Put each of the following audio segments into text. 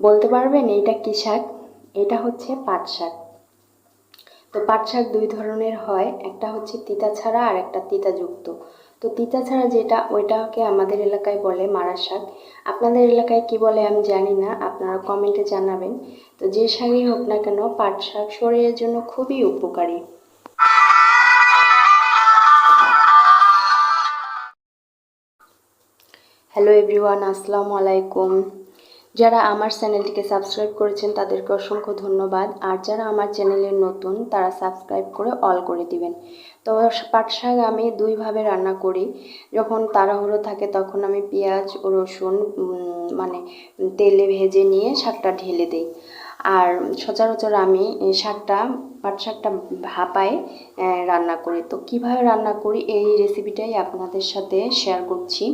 বলতে পারবেন এইটা কী শাক? এটা হচ্ছে পাট শাক। তো পাট শাক দুই ধরনের হয়, একটা হচ্ছে তিতা ছাড়া আর একটা তিতাযুক্ত। তো তিতা ছাড়া যেটা, ওইটাকে আমাদের এলাকায় বলে মারা শাক। আপনাদের এলাকায় কি বলে আমি জানি না, আপনারা কমেন্টে জানাবেন। তো যে শাকই হোক না কেন, পাট শাক শরীরের জন্য খুবই উপকারী। হ্যালো এভরিওয়ান, আসসালামু আলাইকুম। যারা আমার চ্যানেলটিকে সাবস্ক্রাইব করেছেন তাদেরকে অসংখ্য ধন্যবাদ। আর যারা আমার চ্যানেলের নতুন তারা সাবস্ক্রাইব করে অল করে দিবেন। তো পাট শাক আমি দুইভাবে রান্না করি। যখন তাড়াহুড়ো থাকে তখন আমি পেঁয়াজ ও রসুন মানে তেলে ভেজে নিয়ে শাকটা ঢেলে দিই। আর সচরাচর আমি পাট শাকটা ভাপায় রান্না করি। তো কিভাবে রান্না করি এই রেসিপিটাই আপনাদের সাথে শেয়ার করছি।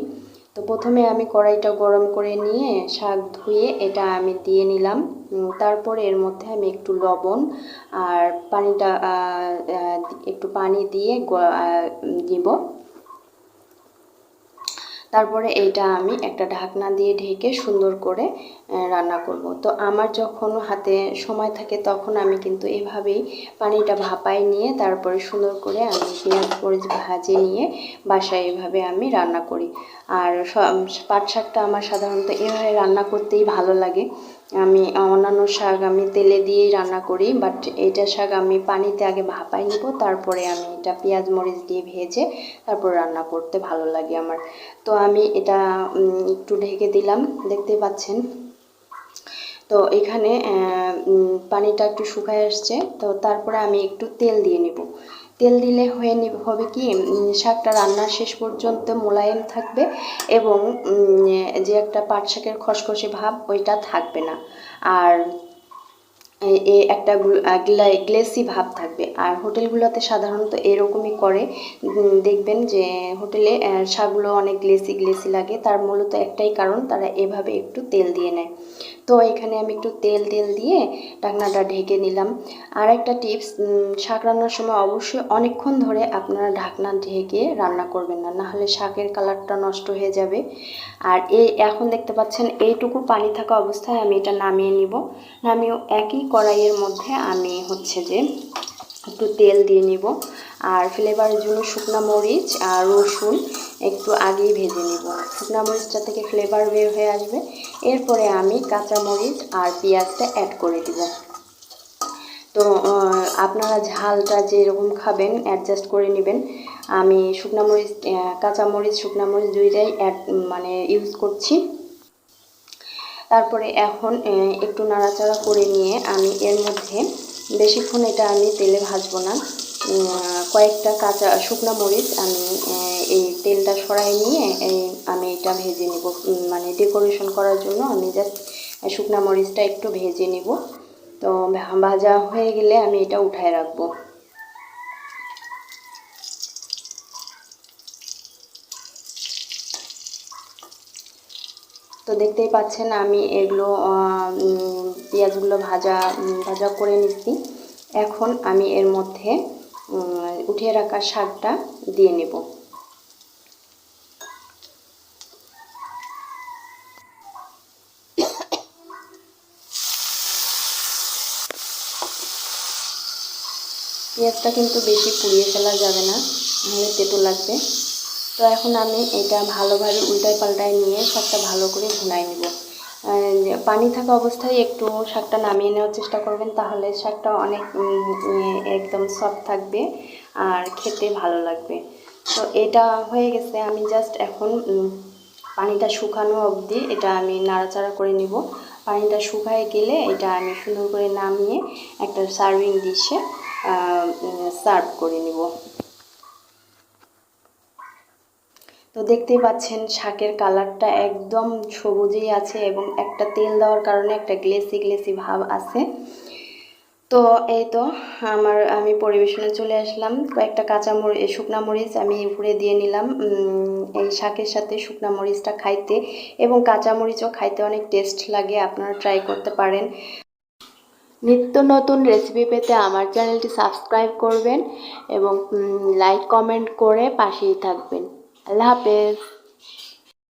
তো প্রথমে আমি কড়াইটা গরম করে নিয়ে শাক ধুয়ে এটা আমি দিয়ে নিলাম। তারপরে এর মধ্যে আমি একটু লবণ আর একটু পানি দিয়ে দিব। তারপরে এইটা আমি একটা ঢাকনা দিয়ে ঢেকে সুন্দর করে রান্না করব। তো আমার যখন হাতে সময় থাকে তখন আমি কিন্তু এভাবেই পানিটা ভাপায় নিয়ে তারপরে সুন্দর করে আমি পেঁয়াজ মরিচ ভাজে নিয়ে বাসায় এভাবে আমি রান্না করি। আর পাট শাকটা আমার সাধারণত এভাবে রান্না করতেই ভালো লাগে। আমি অন্যান্য শাক আমি তেলে দিয়েই রান্না করি, বাট এইটা শাক আমি পানিতে আগে ভাপাই নিব, তারপরে আমি এটা পেঁয়াজ মরিচ দিয়ে ভেজে তারপর রান্না করতে ভালো লাগে আমার। তো আমি এটা একটু ঢেকে দিলাম, দেখতে পাচ্ছেন। তো এখানে পানিটা একটু শুকায় আসছে। তো তারপরে আমি একটু তেল দিয়ে নিব। তেল দিলে হবে কি, শাকটা রান্নার শেষ পর্যন্ত মোলায়েম থাকবে এবং যে একটা পাট শাকের খসখসে ভাব ওইটা থাকবে না। আর একটা গ্লেসি ভাব থাকবে। আর হোটেলগুলোতে সাধারণত এরকমই করে, দেখবেন যে হোটেলে শাকগুলো অনেক গ্লেসি গ্লেসি লাগে। তার মূলত একটাই কারণ, তারা এভাবে একটু তেল দিয়ে নেয়। তো এখানে আমি একটু তেল দিয়ে ঢাকনাটা ঢেকে নিলাম। আর একটা টিপস, শাক রান্নার সময় অবশ্যই অনেকক্ষণ ধরে আপনারা ঢাকনা ঢেকে রান্না করবেন না, নাহলে শাকের কালারটা নষ্ট হয়ে যাবে। আর এখন দেখতে পাচ্ছেন এইটুকু পানি থাকা অবস্থায় আমি এটা নামিয়ে নিব। নামিয়ে একই কড়াইয়ের মধ্যে আমি হচ্ছে যে একটু তেল দিয়ে নিব। আর ফ্লেভারের জন্য শুকনো মরিচ আর রসুন একটু আগেই ভেজে নিব। শুকনো মরিচটা থেকে ফ্লেভার বের হয়ে আসবে। এরপরে আমি কাঁচা মরিচ আর পেঁয়াজটা অ্যাড করে দিব। তো আপনারা ঝালটা যেরকম খাবেন অ্যাডজাস্ট করে নেবেন। আমি কাঁচা মরিচ শুকনো মরিচ দুইটাই ইউজ করছি। তারপরে এখন একটু নাড়াচাড়া করে নিয়ে আমি এর মধ্যে বেশিক্ষণ এটা আমি তেলে ভাজবো না, কয়েকটা শুকনো মরিচ আমি এই তেলটা সরাই নিয়ে আমি এটা ভেজে নিব। ডেকোরেশন করার জন্য আমি জাস্ট শুকনো মরিচটা একটু ভেজে নিব। তো ভাজা হয়ে গেলে আমি এটা উঠায় রাখবো। তো দেখতেই পাচ্ছেন আমি এগুলো পেঁয়াজগুলো ভাজা করে নিচ্ছি। এখন আমি এর মধ্যে উঠিয়ে রাখা শাকটা দিয়ে নেব। পেঁয়াজটা কিন্তু বেশি পুড়িয়ে ফেলা যাবে না, নাহলে তেতো লাগবে। তো এখন আমি এটা ভালোভাবে উল্টায় পাল্টায় নিয়ে শাকটা ভালো করে ভুনাই নেব। পানি থাকা অবস্থায় একটু শাকটা নামিয়ে নেওয়ার চেষ্টা করবেন, তাহলে শাকটা অনেক একদম সফট থাকবে আর খেতে ভালো লাগবে। তো এটা হয়ে গেছে, আমি জাস্ট এখন পানিটা শুকানো অবধি এটা আমি নাড়াচাড়া করে নিব। পানিটা শুকায় গেলে এটা আমি সুন্দর করে নামিয়ে একটা সার্ভিং ডিশে সার্ভ করে নিব। তো দেখতেই পাচ্ছেন শাকের কালারটা একদম সবুজেই আছে এবং একটা তেল দেওয়ার কারণে একটা গ্লেসি ভাব আছে। তো এই তো আমি পরিবেশনে চলে আসলাম। কয়েকটা শুকনা মরিচ আমি উপরে দিয়ে নিলাম। এই শাকের সাথে শুকনা মরিচটা খাইতে এবং কাঁচা মরিচও খাইতে অনেক টেস্ট লাগে, আপনারা ট্রাই করতে পারেন। নিত্য নতুন রেসিপি পেতে আমার চ্যানেলটি সাবস্ক্রাইব করবেন এবং লাইক কমেন্ট করে পাশেই থাকবেন। আল্লাহ হাফেজ।